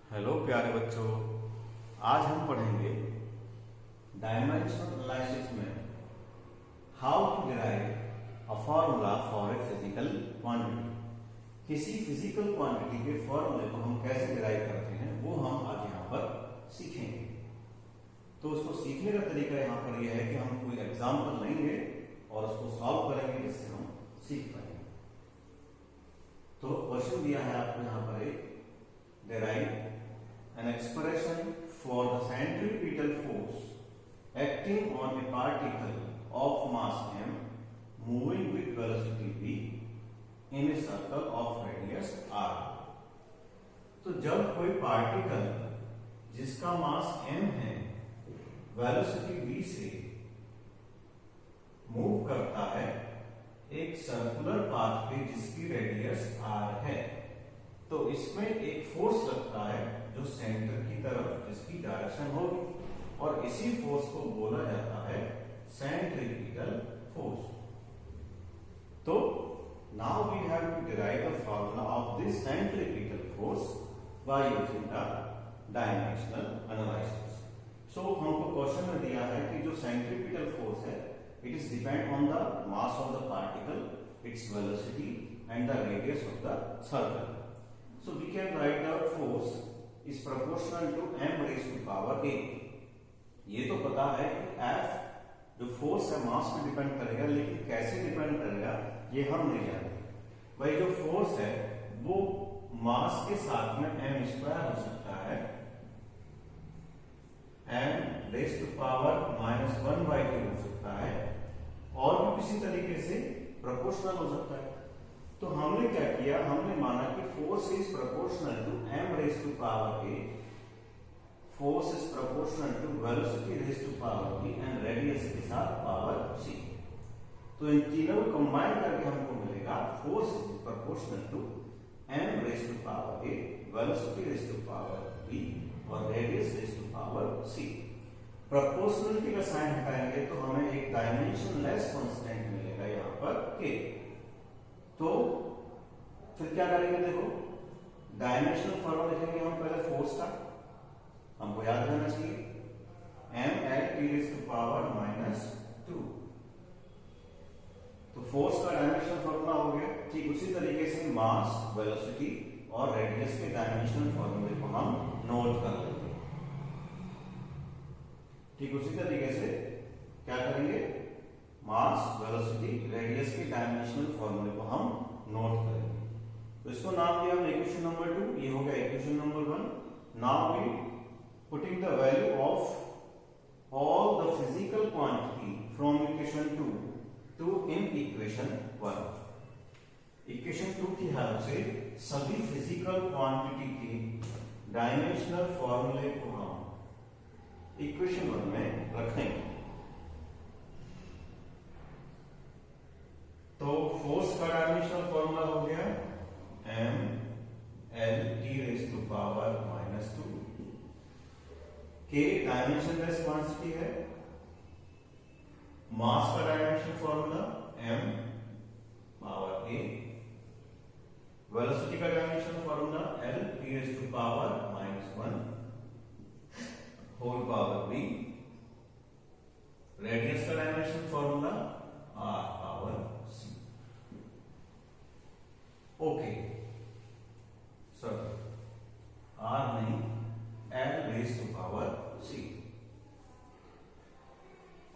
Hello प्यारे बच्चों, आज हम पढ़ेंगे डायमेंशनल एनालिसिस में how to derive a formula for a physical quantity. किसी फिजिकल क्वांटिटी के फॉर्मूले को हम कैसे डिराइव करते हैं वो हम आज यहाँ पर सीखेंगे। तो उसको सीखने का तरीका यहाँ पर यह है कि हम कोई एग्जाम्पल लेंगे और उसको सॉल्व करेंगे जिससे हम सीख पाएंगे। तो क्वेश्चन दिया है आपको यहाँ पर एक derive an expression for the centripetal force acting on a particle of mass m moving with velocity v in a circle of radius r। तो जब कोई पार्टिकल जिसका मास m है वेलोसिटी v से मूव करता है एक सर्कुलर पाथ पे जिसकी रेडियस r है, तो इसमें एक फोर्स लगता है जो सेंटर की तरफ जिसकी डायरेक्शन होगी और इसी फोर्स को बोला जाता है सेंट्रीपिटल फोर्स। तो now we have to derive the formula of this centripetal force by using the dimensional analysis. So हमको क्वेश्चन में दिया है कि जो सेंट्रीपिटल फोर्स है it is depend on the mass of the particle, its velocity and the radius of the circle. So we can write the force is proportional to m raised to power a। ये तो पता है कि F जो force है मास पे depend करेगा, लेकिन कैसे डिपेंड करेगा ये हम नहीं जानते। भाई जो फोर्स है वो मास के साथ में m स्क्वायर हो सकता है, m रेज्ड टू पावर -1/2 हो सकता है और भी किसी तरीके से प्रोपोर्शनल हो सकता है। तो हमने क्या किया, हमने माना कि force is proportional to m raised to power a, force is proportional to velocity raised to power b and radius के साथ पावर c। तो इन तीनों को कंबाइन करके हमको मिलेगा force is proportional to m raised to power a, velocity raised to power b और radius raised to power c। Proportionality का साइन हटाएंगे तो हमें एक डायमेंशनलेस कांस्टेंट मिलेगा यहाँ पर k। तो फिर क्या करेंगे, देखो डायमेंशनल फॉर्मूला लिखेंगे हम पहले फोर्स का, हमको याद रहना चाहिए m/(t⁻²)। तो फोर्स का डायमेंशनल फॉर्मूला हो गया। ठीक उसी तरीके से मास, वेलोसिटी और रेडियस के डायमेंशनल फॉर्मूले को हम नोट कर लेंगे। ठीक उसी तरीके से क्या करेंगे, मास, वेलोसिटी, रेडियस के डायमेंशनल फॉर्मूले को हम नोट करेंगे। तो इसको नाम दिया हमने इक्वेशन नंबर 2, ये हो गया equation number 1। Now we putting the value of all the physical quantity from equation 2 to in equation 1। Equation 2 की हेल्प से सभी फिजिकल क्वांटिटी के डायमेंशनल फॉर्मूले को हम इक्वेशन 1 में रखेंगे। तो फोर्स का डायमेंशनल फॉर्मूला हो गया m/(l)t⁻²। के डायमेंशनलेस क्वांटिटी है। मास का डायमेंशनल फॉर्मूला m/a। वेलोसिटी का डायमेंशनल फॉर्मूला l(t⁻⁻1)(b). रेडियस का dimensional formula r⁻c। Okay sir, r नहीं l(c).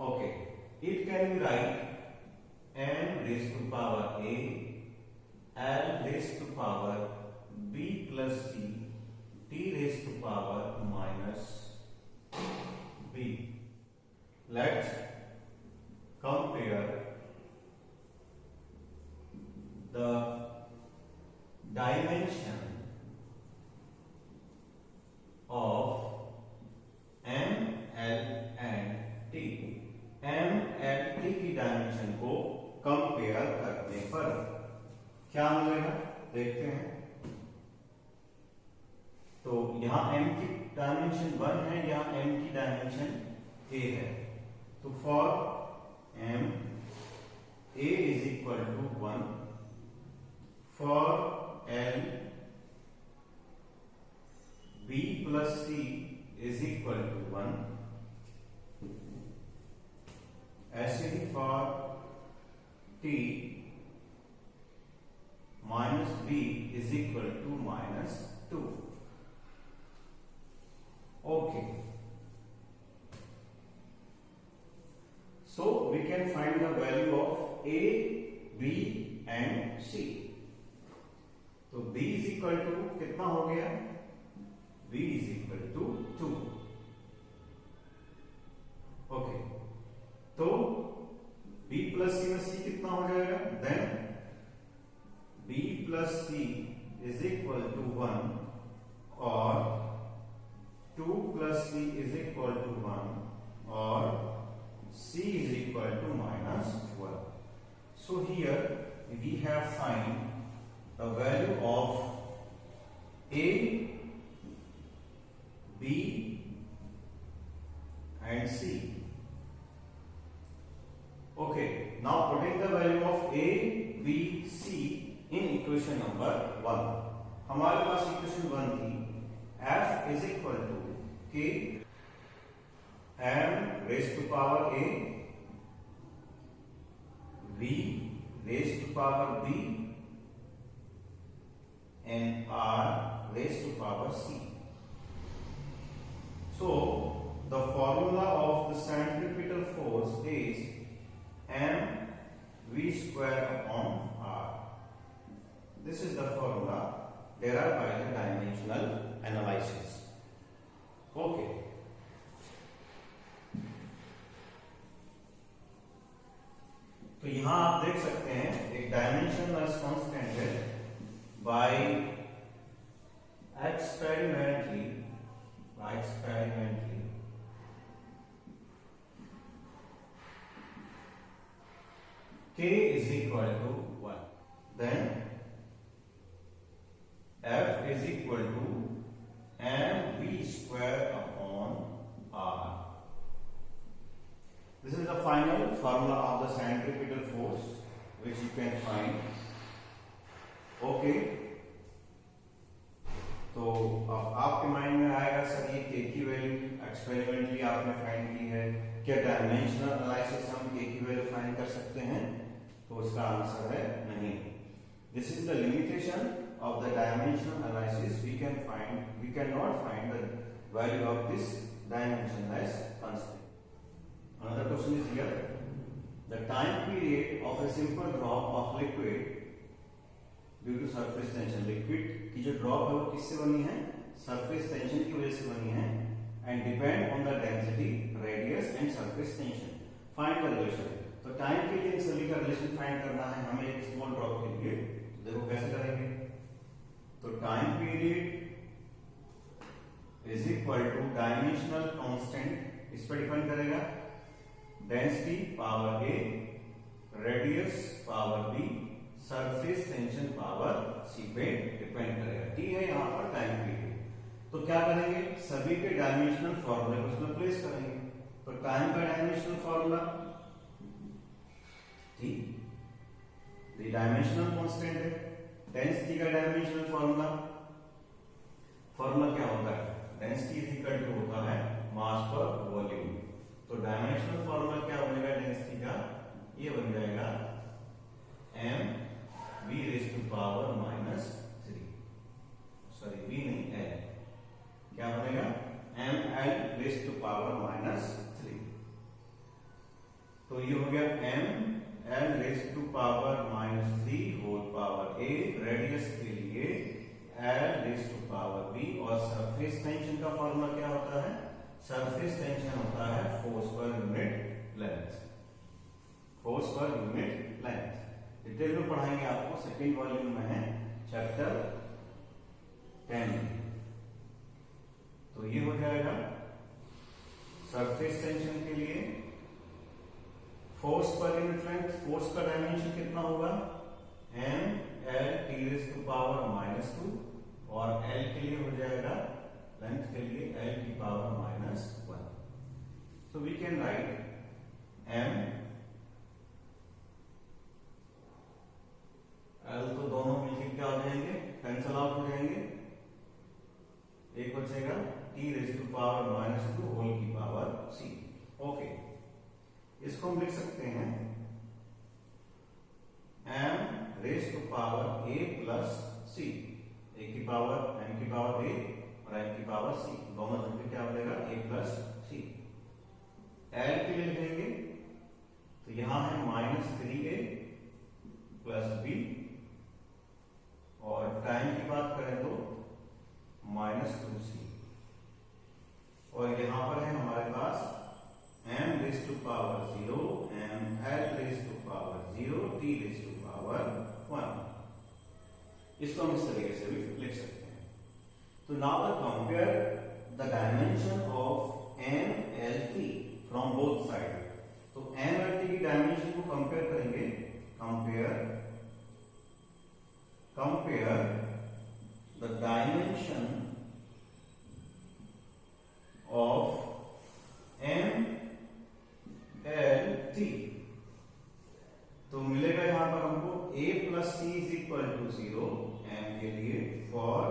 Okay, it can be right m(a) l(b+c) t⁻⁻b। Let's compare the dimension of m, l and t। m, l, t की dimension को compare करने पर क्या मिलेगा देखते हैं। तो यहां m की डायमेंशन 1 है, यहां m की डायमेंशन a है। तो for m a is equal to 1, for L B plus C is equal to 1. ऐसे ही for T minus B is equal to minus 2. Okay. So we can find the value of A, B and C. तो B is equal to कितना हो गया? B is equal to 2. Okay. तो B plus C में C कितना हो जाएगा? Then B plus C is equal to 1 or 2 plus C is equal to 1 or C is equal to minus 1. So here we have find the value of A, B and C. Okay, now putting the value of A, B, C in equation number 1. हमारे पास equation 1 थी F is equal to K M raised to power A, V raised to power B and R raised to power C. So the formula of the centripetal force is M V square upon R. This is the formula derived by the dimensional analysis. Okay. तो यहां आप देख सकते हैं एक dimensionless constant है by experimentally K is equal to 1. Then F is equal to mv square upon R. This is the final formula of the centripetal force which you can find. Okay. तो अब आपके mind में आएगा sir ये K की value experimentally आपने find की है, क्या डायमेंशनल एनालिसिस हम K की वैल्यू फाइंड कर सकते हैं? तो उसका आंसर है नहीं. This is the limitation of the dimensional analysis. We cannot find the value of this dimensionless constant. Another question is here. The time period of a simple drop of liquid due to surface tension. Liquid की जो drop है वो किससे बनी है? Surface tension की वजह से बनी है. And depend on the density, radius and surface tension. Find the relation. तो टाइम के लिए इन सभी का रिलेशन फाइंड करना है हमें एक स्मॉल ड्रॉप के लिए. देखो कैसे करेंगे. तो time period is equal to dimensional constant, इस पर डिपेंड करेगा. Density power A, radius power B, surface tension power C पे डिपेंड करेगा. टी है यहां पर टाइम पीरियड. तो क्या करेंगे, सभी के डायमेंशनल फॉर्मूले उसमें प्लेस करेंगे. तो टाइम का dimensional formula T, dimensional constant है. डेंसिटी का डायमेंशनल फॉर्मूला क्या होता है? डेंसिटी इज इक्वल टू होता है मास पर वॉल्यूम. तो डायमेंशनल फॉर्मूला क्या बनेगा डेंसिटी का? ये बन जाएगा m v raise to power minus 3. Sorry v नहीं l. क्या बनेगा? m l raise to power minus 3. तो ये हो गया m l raise to power minus 3 whole power a. Radius के लिए l raise to power b. और सरफेस टेंशन का फॉर्मूला क्या होता है? सरफेस टेंशन होता है फोर्स पर यूनिट लेंथ. फोर्स पर यूनिट लेंथ डिटेल में पढ़ाएंगे आपको, सेकेंड वॉल्यूम में है चैप्टर 10. तो ये हो जाएगा सरफेस टेंशन के लिए फोर्स पर यूनिट लेंथ. फोर्स का डायमेंशन कितना होगा? m l t raise to power minus 2. और l के लिए हो जाएगा, लेंथ के लिए l की power minus 1. So we can write m l तो दोनों मिलकर क्या हो जाएंगे? कैंसल आउट हो जाएंगे. एक बचेगा t raise to power -2 whole की पावर c। ओके, इसको हम लिख सकते हैं m raise to power a plus c, a की पावर m की पावर a और m की पावर c, दोनों जन पे क्या बनेगा a प्लस c। l के लिए लिखेंगे तो यहां है -3a प्लस b, और टाइम की बात करें तो -2c, और यहां पर है हमारे पास m raise to power 0, m l raise to power 0, t raise to power 1। इसको हम इस तरीके से भी लिख सकते हैं। तो now the compare the dimension of m l t from both side. तो m l t की डायमेंशन को कंपेयर करेंगे, compare the dimension of m l t, तो मिलेगा यहां पर हमको a plus c is equal to 0 m के लिए, फॉर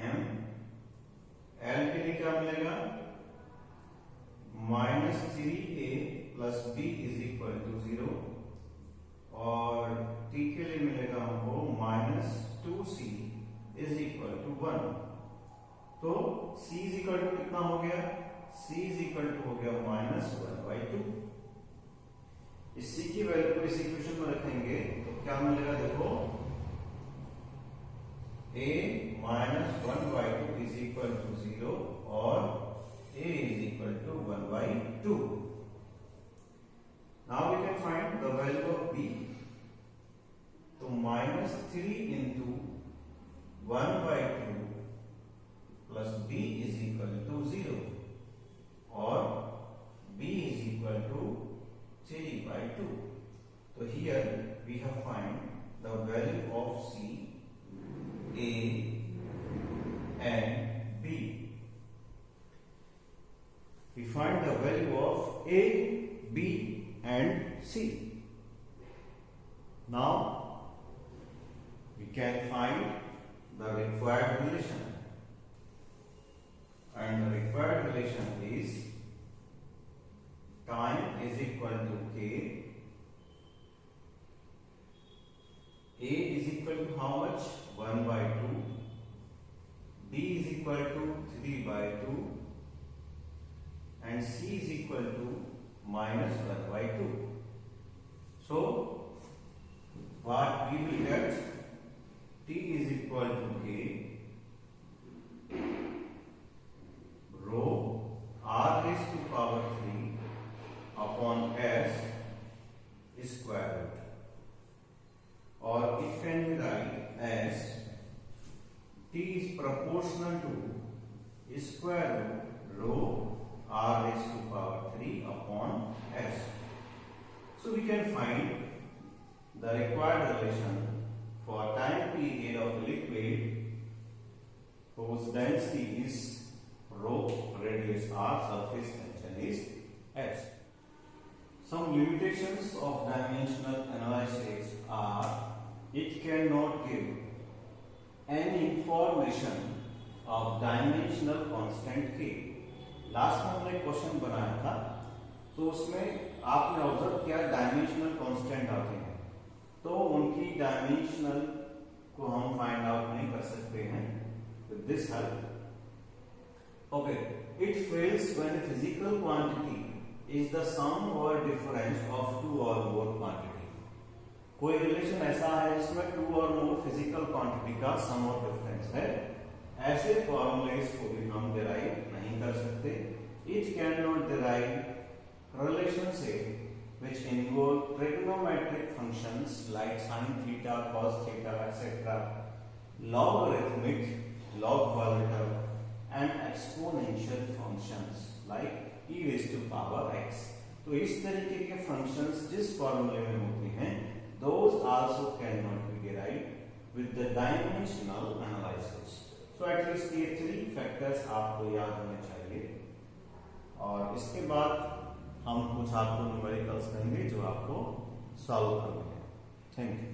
m l के लिए क्या मिलेगा -3a plus b is equal to 0, और t के लिए मिलेगा हमको -2c इज इक्वल टू 1। तो c इज इक्वल टू कितना हो गया, c इज इक्वल टू हो गया -1/2। इस c की वैल्यू को इस इक्वेशन में रखेंगे तो क्या मिलेगा, देखो a -1/2 इज इक्वल टू 0 और a is equal to 1/2। Now we can find the value of b। तो -3 into 1/2 plus b is equal to 0 और b इज इक्वल टू 3/2। तो here we have find the value of c, a and b। We find the value of a, b and c. Now we can find the required relation, and the required relation is time is equal to k, a is equal to how much, 1/2, b is equal to 3/2, and c is equal to -1/2. So what we will get, t is equal to k rho r raised to power 3 upon s square root, or it can be written as t is proportional to square root rho r raised to power 3 upon s. So we can find the required relation for time period of liquid whose density is rho, radius r, surface tension is s. Some limitations of dimensional analysis are it cannot give any information of dimensional constant k. Last में हमने question बनाया था, तो उसमें आपने observe किया dimensional constant आते हैं, तो उनकी डायमेंशनल को हम फाइंड आउट नहीं कर सकते हैं with this help. Okay, it fails when physical quantity is the sum और डिफरेंस ऑफ टू और मोर क्वांटिटी। कोई रिलेशन ऐसा है जिसमें टू और मोर फिजिकल क्वांटिटी का सम और डिफरेंस है, ऐसे फॉर्मूलेस को भी हम डिराइव नहीं कर सकते। It can not derive relationship which involve trigonometric functions like sin theta, cos theta, etc., logarithmic, log quadratic, and exponential functions like e raised to power x. तो इस तरीके के फंक्शंस जिस फॉर्मूले में होते हैं, those also cannot be derived with the dimensional analysis. So at least ये 3 फैक्टर्स आपको याद होने चाहिए, और इसके बाद हम कुछ आपको न्यूमेरिकल्स देंगे जो आपको सॉल्व करने हैं। Thank you.